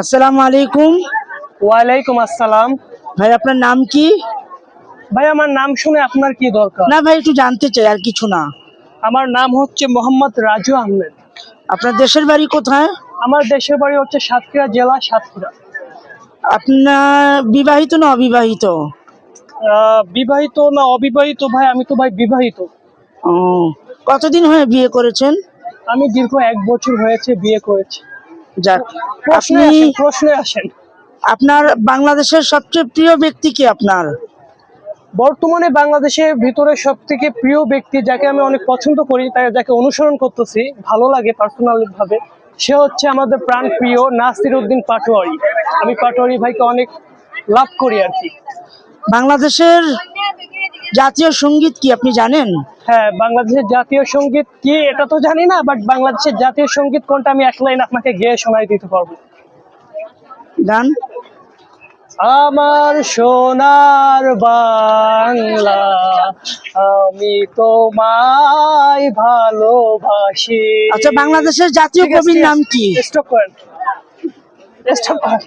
আসসালামু আলাইকুম। ওয়ালাইকুম আসসালাম। ভাই আপনার নাম কি? ভাই আমার নাম শুনে আপনার কি দরকার? না ভাই, একটু জানতে চাই, আর কিছু না। আমার নাম হচ্ছে মোহাম্মদ রাজু আহমেদ। আপনার দেশের বাড়ি কোথায়? আমার দেশের বাড়ি হচ্ছে সাতক্ষীরা জেলা, সাতক্ষীরা। আপনার বিবাহিত না অবিবাহিত? বিবাহিত না অবিবাহিত ভাই? আমি তো ভাই বিবাহিত। ও, কতদিন হয়ে বিয়ে করেছেন? আমি দীর্ঘ 1 বছর হয়েছে বিয়ে করেছি। যাক। প্রশ্নে আপনি আসেন, প্রশ্নে আসেন। আপনার বাংলাদেশের সবচেয়ে প্রিয় ব্যক্তি কি আপনার? বর্তমানে বাংলাদেশের ভিতরে সব থেকে প্রিয় ব্যক্তি যাকে আমি অনেক পছন্দ করি, তাই যাকে অনুসরণ করতেছি, ভালো লাগে পার্সোনালি ভাবে, সে হচ্ছে আমাদের প্রাণ প্রিয় নাসির উদ্দিন পাটোয়ারি। আমি পাটোয়ারি ভাইকে অনেক লাভ করি আর কি। বাংলাদেশের জাতীয় সঙ্গীত কি আপনি জানেন? হ্যাঁ, বাংলাদেশের জাতীয় সঙ্গীত কি এটা তো জানি না, বাট বাংলাদেশের জাতীয় সঙ্গীত কোনটা আমি এক লাইন আপনাকে গেয়ে শোনাই দিতে পারবো। গান। আমার সোনার বাংলা, আমি তোমায় ভালোবাসি। আচ্ছা, বাংলাদেশের জাতীয় কবির নাম কি? স্টপ করেন, স্টপ করেন।